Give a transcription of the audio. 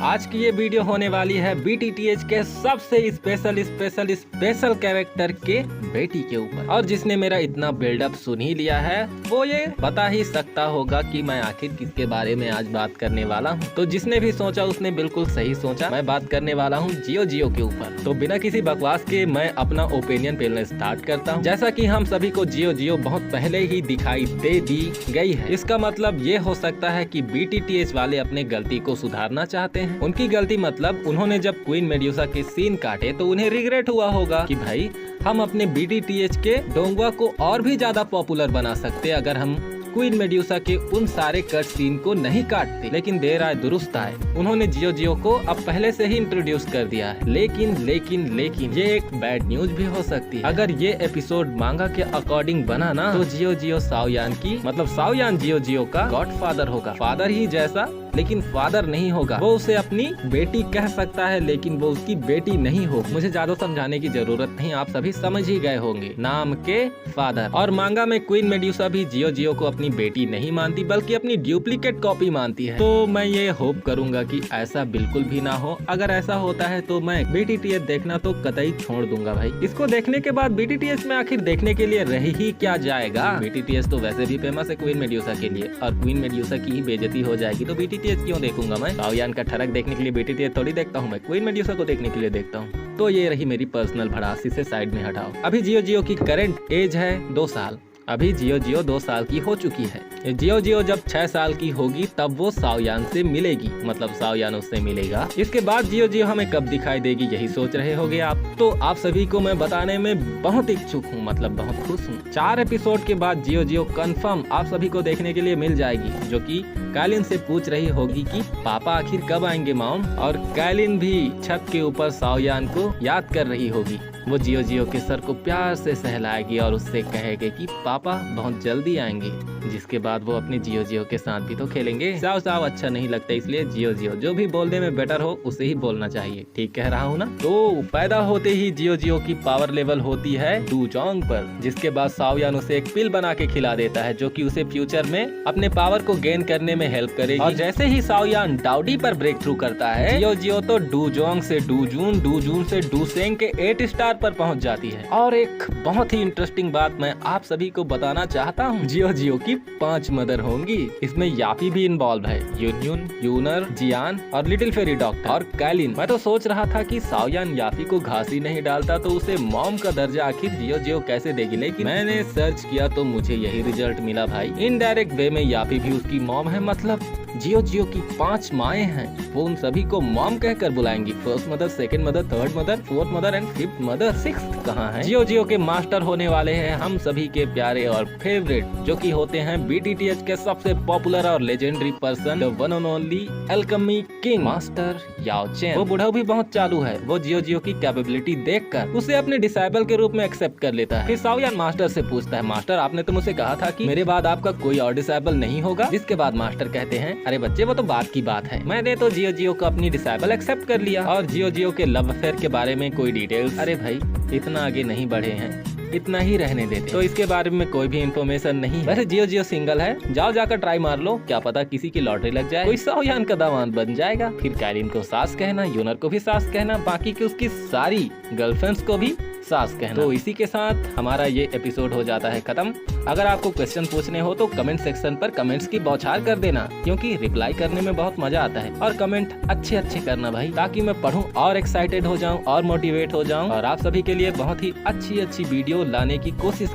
आज की ये वीडियो होने वाली है BTTH के सबसे स्पेशल कैरेक्टर के बेटी के ऊपर। और जिसने मेरा इतना बिल्डअप सुन ही लिया है वो ये बता ही सकता होगा कि मैं आखिर किसके बारे में आज बात करने वाला हूँ। तो जिसने भी सोचा उसने बिल्कुल सही सोचा। मैं बात करने वाला हूँ जियो के ऊपर। तो बिना किसी बकवास के मैं अपना ओपिनियन पहले स्टार्ट करता हूँ। जैसा कि हम सभी को जियो बहुत पहले ही दिखाई दे दी गई है। इसका मतलब ये हो सकता है कि BTTH वाले अपने गलती को सुधारना चाहते हैं। उनकी गलती मतलब उन्होंने जब क्वीन मेड्यूसा के सीन काटे तो उन्हें रिग्रेट हुआ होगा कि भाई हम अपने BTTH के डोंगवा को और भी ज्यादा पॉपुलर बना सकते अगर हम क्वीन मेड्यूसा के उन सारे कट सीन को नहीं काटते। लेकिन देर आए दुरुस्त आए, उन्होंने जियो को अब पहले से ही इंट्रोड्यूस कर दिया है। लेकिन ये एक बैड न्यूज भी हो सकती है। अगर ये एपिसोड मांगा के अकॉर्डिंग बना ना तो जियो साओयान की मतलब साओयान जियो का गॉडफादर होगा। फादर ही जैसा लेकिन फादर नहीं होगा। वो उसे अपनी बेटी कह सकता है लेकिन वो उसकी बेटी नहीं हो। मुझे ज्यादा समझाने की जरूरत नहीं, आप सभी समझ ही गए होंगे। नाम के फादर। और मांगा में क्वीन मेड्यूसा भी जियो को अपनी बेटी नहीं मानती बल्कि अपनी डुप्लीकेट कॉपी मानती है। तो मैं ये होप करूंगा कि ऐसा बिल्कुल भी ना हो। अगर ऐसा होता है तो मैं BTTH देखना तो कतई छोड़ दूंगा भाई। इसको देखने के बाद BTTH में आखिर देखने के लिए रह ही क्या जाएगा। BTTH तो वैसे भी फेमस है क्वीन मेड्यूसा के लिए और क्वीन मेड्यूसा की ही बेइज्जती हो जाएगी तो BTTH क्यों देखूंगा मैं। साओयान का ठरक देखने के लिए BTTH थोड़ी देखता हूँ मैं, क्वीन मेड्यूसा को देखने के लिए देखता हूँ। तो ये रही मेरी पर्सनल भड़ास, इसे साइड में हटाओ। अभी जियो की करंट एज है 2 साल। अभी जियो 2 साल की हो चुकी है। जियो जब 6 साल की होगी तब वो साओयान से मिलेगी, मतलब साओयान उससे मिलेगा। इसके बाद जियो हमें कब दिखाई देगी यही सोच रहे होगे आप। तो आप सभी को मैं बताने में बहुत इच्छुक हूँ, मतलब बहुत खुश हूँ। 4 एपिसोड के बाद जियो कंफर्म आप सभी को देखने के लिए मिल जाएगी। जो कि कैलिन से पूछ रही होगी कि पापा आखिर कब आएंगे मॉम। और कैलिन भी छत के ऊपर साओयान को याद कर रही होगी। वो जियो के सर को प्यार से सहलाएगी और उससे कहेगी कि पापा बहुत जल्दी आएंगे। जिसके बाद वो अपने जियो के साथ भी तो खेलेंगे। साव अच्छा नहीं लगता, इसलिए जियो जो भी बोलने में बेटर हो उसे ही बोलना चाहिए। ठीक कह रहा हूँ ना। तो पैदा होते ही जियो की पावर लेवल होती है डूजोंग पर। जिसके बाद साओयान उसे एक पिल बना के खिला देता है जो कि उसे फ्यूचर में अपने पावर को गेन करने में हेल्प करेगी। और जैसे ही साओयान डाउडी पर ब्रेक थ्रू करता है जियो तो डूजोंग से डूजून से डूसेंग के 8 स्टार पर पहुंच जाती है। और एक बहुत ही इंटरेस्टिंग बात मैं आप सभी को बताना चाहता हूँ। जियो की 5 मदर होंगी। इसमें यापी भी इन्वॉल्व है, यूनियन, यूनर, जियान और लिटिल फेरी डॉक्टर और कैलिन। मैं तो सोच रहा था कि साओयान यापी को घास ही नहीं डालता तो उसे मॉम का दर्जा आखिर जियो कैसे देगी। लेकिन मैंने सर्च किया तो मुझे यही रिजल्ट मिला भाई। इनडायरेक्ट वे में यापी भी उसकी मॉम है। मतलब जियो की 5 माएँ हैं, वो उन सभी को मॉम कहकर बुलाएंगी। First mother, second mother, third mother, fourth mother and 5th mother, 6th कहाँ है। जियो के मास्टर होने वाले हैं हम सभी के प्यारे और फेवरेट, जो कि होते हैं BTTH के सबसे पॉपुलर और legendary person, the one and only alchemy king master Yao Chen. वो बुढ़ा भी बहुत चालू है। वो जियो की कैपेबिलिटी देखकर उसे अपने डिसाइबल के रूप में एक्सेप्ट कर लेता है। फिर साओयान मास्टर से पूछता है, मास्टर आपने तो मुझसे कहा था कि मेरे बाद आपका कोई और डिसाइबल नहीं होगा। जिसके बाद मास्टर कहते हैं, अरे बच्चे वो तो बात की बात है, मैंने तो जियो को अपनी डिसाइबल एक्सेप्ट कर लिया। और जियो के लव अफेयर के बारे में कोई डिटेल्स, अरे भाई इतना आगे नहीं बढ़े हैं, इतना ही रहने देते। तो इसके बारे में कोई भी इंफॉर्मेशन नहीं है। वैसे जियो सिंगल है, जाओ जाकर ट्राई मार लो, क्या पता किसी की लॉटरी लग जाए, कोई साओयान का दामाद बन जाएगा। फिर कैलिन को सास कहना, यूनर को भी सास कहना, बाकी की उसकी सारी गर्लफ्रेंड्स को भी सास कहना। तो इसी के साथ हमारा ये एपिसोड हो जाता है खत्म। अगर आपको क्वेश्चन पूछने हो तो कमेंट सेक्शन पर कमेंट्स की बौछार कर देना, क्योंकि रिप्लाई करने में बहुत मजा आता है। और कमेंट अच्छे करना भाई, ताकि मैं पढूं और एक्साइटेड हो जाऊं और मोटिवेट हो जाऊं और आप सभी के लिए बहुत ही अच्छी वीडियो लाने की कोशिश